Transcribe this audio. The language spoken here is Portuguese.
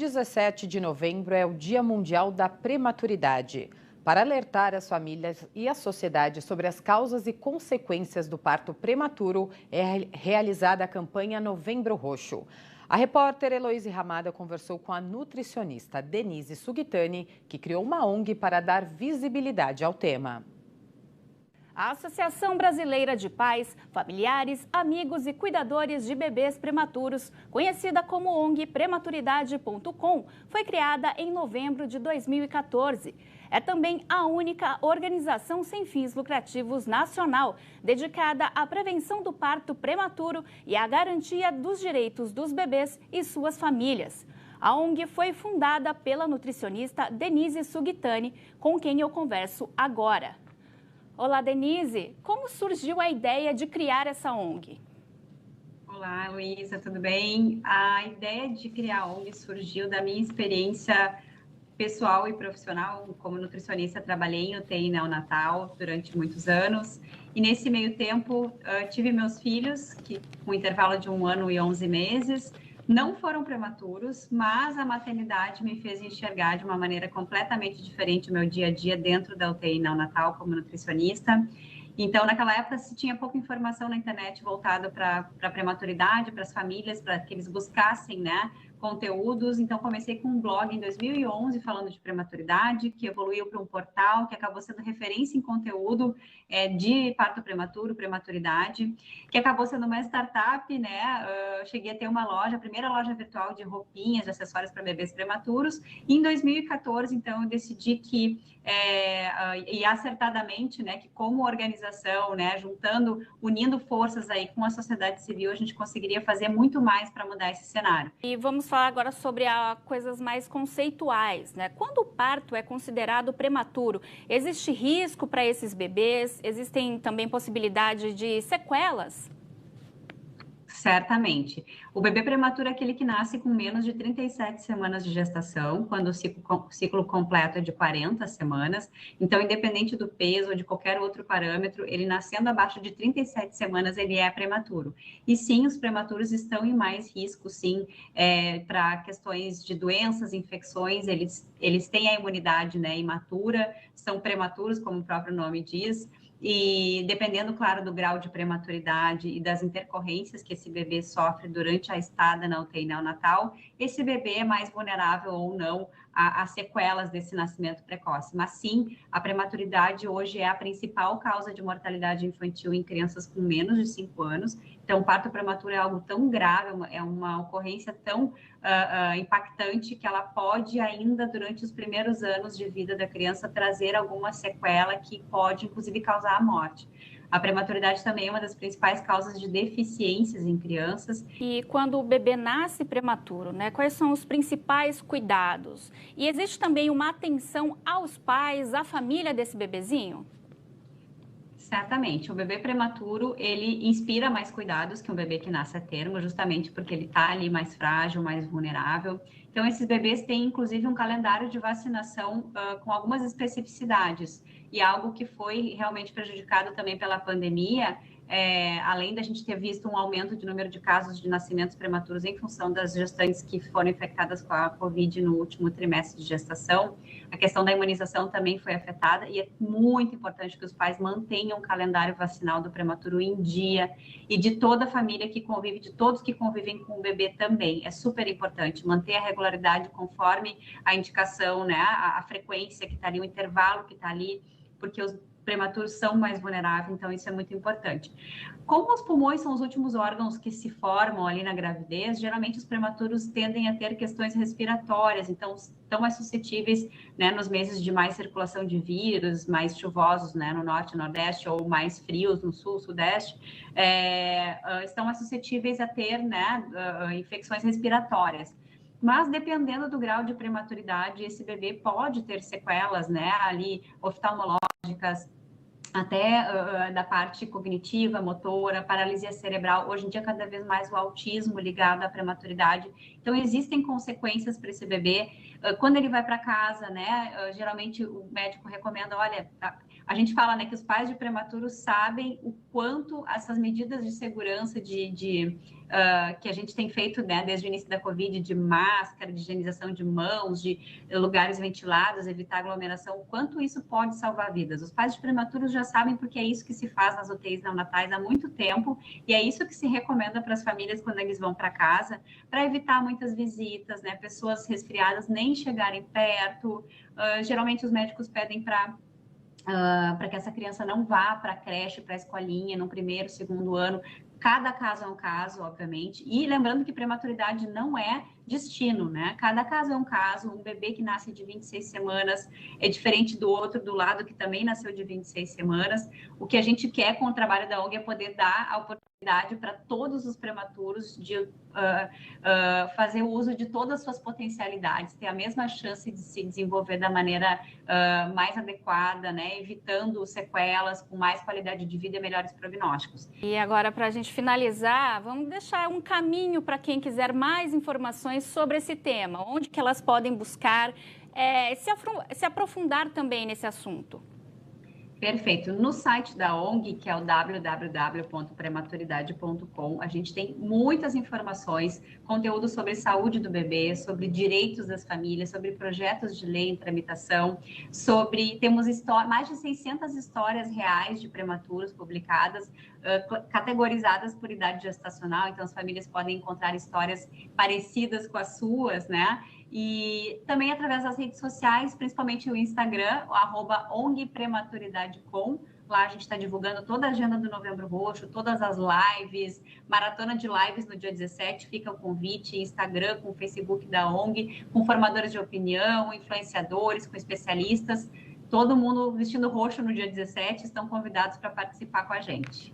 17 de novembro é o Dia Mundial da Prematuridade. Para alertar as famílias e a sociedade sobre as causas e consequências do parto prematuro, é realizada a campanha Novembro Roxo. A repórter Heloíse Ramada conversou com a nutricionista Denise Sugitani, que criou uma ONG para dar visibilidade ao tema. A Associação Brasileira de Pais, Familiares, Amigos e Cuidadores de Bebês Prematuros, conhecida como ONG Prematuridade.com, foi criada em novembro de 2014. É também a única organização sem fins lucrativos nacional dedicada à prevenção do parto prematuro e à garantia dos direitos dos bebês e suas famílias. A ONG foi fundada pela nutricionista Denise Sugitani, com quem eu converso agora. Olá, Denise. Como surgiu a ideia de criar essa ONG? Olá, Luísa, tudo bem? A ideia de criar a ONG surgiu da minha experiência pessoal e profissional. Como nutricionista, trabalhei em UTI neonatal durante muitos anos. E nesse meio tempo, tive meus filhos, que com um intervalo de 1 ano e 11 meses, não foram prematuros, mas a maternidade me fez enxergar de uma maneira completamente diferente o meu dia a dia dentro da UTI neonatal como nutricionista. Então, naquela época, se tinha pouca informação na internet voltada para a prematuridade, para as famílias, para que eles buscassem, né, conteúdos. Então, comecei com um blog em 2011 falando de prematuridade, que evoluiu para um portal, que acabou sendo referência em conteúdo de parto prematuro, prematuridade, que acabou sendo uma startup, né? Cheguei a ter uma loja, a primeira loja virtual de roupinhas, de acessórios para bebês prematuros. E em 2014, então, eu decidi que, e acertadamente, né, que como organização, né, unindo forças aí com a sociedade civil, a gente conseguiria fazer muito mais para mudar esse cenário. E vamos falar agora sobre coisas mais conceituais, né? Quando o parto é considerado prematuro, existe risco para esses bebês? Existem também possibilidade de sequelas? Certamente. O bebê prematuro é aquele que nasce com menos de 37 semanas de gestação, quando o ciclo completo é de 40 semanas. Então, independente do peso ou de qualquer outro parâmetro, ele nascendo abaixo de 37 semanas, ele é prematuro. E sim, os prematuros estão em mais risco, sim, para questões de doenças, infecções, eles têm a imunidade, né, imatura, são prematuros, como o próprio nome diz. E dependendo, claro, do grau de prematuridade e das intercorrências que esse bebê sofre durante a estada na UTI neonatal, esse bebê é mais vulnerável ou não a sequelas desse nascimento precoce. Mas sim, a prematuridade hoje é a principal causa de mortalidade infantil em crianças com menos de 5 anos. Então, o parto prematuro é algo tão grave, é uma ocorrência tão impactante que ela pode ainda, durante os primeiros anos de vida da criança, trazer alguma sequela que pode, inclusive, causar a morte. A prematuridade também é uma das principais causas de deficiências em crianças. E quando o bebê nasce prematuro, né, quais são os principais cuidados? E existe também uma atenção aos pais, à família desse bebezinho? Certamente, o bebê prematuro, ele inspira mais cuidados que um bebê que nasce a termo, justamente porque ele está ali mais frágil, mais vulnerável. Então, esses bebês têm, inclusive, um calendário de vacinação com algumas especificidades. E algo que foi realmente prejudicado também pela pandemia, além da gente ter visto um aumento de número de casos de nascimentos prematuros em função das gestantes que foram infectadas com a Covid no último trimestre de gestação, a questão da imunização também foi afetada e é muito importante que os pais mantenham o calendário vacinal do prematuro em dia e de toda a família que convive, de todos que convivem com o bebê também. É super importante manter a regularidade conforme a indicação, né, a frequência que está ali, o intervalo que está ali, porque os prematuros são mais vulneráveis, então isso é muito importante. Como os pulmões são os últimos órgãos que se formam ali na gravidez, geralmente os prematuros tendem a ter questões respiratórias, então estão mais suscetíveis, né, nos meses de mais circulação de vírus, mais chuvosos, né, no norte e nordeste, ou mais frios no sul, sudeste, estão mais suscetíveis a ter, né, infecções respiratórias. Mas dependendo do grau de prematuridade, esse bebê pode ter sequelas, né, ali oftalmológicas, até da parte cognitiva, motora, paralisia cerebral. Hoje em dia, cada vez mais o autismo ligado à prematuridade. Então, existem consequências para esse bebê. Quando ele vai para casa, né, geralmente o médico recomenda, olha, A gente fala, né, que os pais de prematuros sabem o quanto essas medidas de segurança que a gente tem feito, né, desde o início da Covid, de máscara, de higienização de mãos, de lugares ventilados, evitar aglomeração, o quanto isso pode salvar vidas. Os pais de prematuros já sabem, porque é isso que se faz nas UTIs neonatais há muito tempo, e é isso que se recomenda para as famílias quando eles vão para casa, para evitar muitas visitas, né, pessoas resfriadas nem chegarem perto. Geralmente os médicos pedem para que essa criança não vá para a creche, para a escolinha, no primeiro, segundo ano. Cada caso é um caso, obviamente. E lembrando que prematuridade não é destino, né? Cada caso é um caso. Um bebê que nasce de 26 semanas é diferente do outro do lado que também nasceu de 26 semanas. O que a gente quer com o trabalho da ONG é poder dar a oportunidade para todos os prematuros de fazer o uso de todas as suas potencialidades, ter a mesma chance de se desenvolver da maneira mais adequada, né? Evitando sequelas, com mais qualidade de vida e melhores prognósticos. E agora, para a gente finalizar, vamos deixar um caminho para quem quiser mais informações sobre esse tema, onde que elas podem buscar, se aprofundar também nesse assunto. Perfeito. No site da ONG, que é o www.prematuridade.com, a gente tem muitas informações, conteúdo sobre saúde do bebê, sobre direitos das famílias, sobre projetos de lei em tramitação, temos mais de 600 histórias reais de prematuros publicadas, categorizadas por idade gestacional, então as famílias podem encontrar histórias parecidas com as suas, né? E também através das redes sociais, principalmente o Instagram, o @ONGPrematuridade.com. Lá a gente está divulgando toda a agenda do Novembro Roxo, todas as lives, maratona de lives no dia 17, fica o convite, Instagram com o Facebook da ONG, com formadores de opinião, influenciadores, com especialistas, todo mundo vestindo roxo no dia 17, estão convidados para participar com a gente.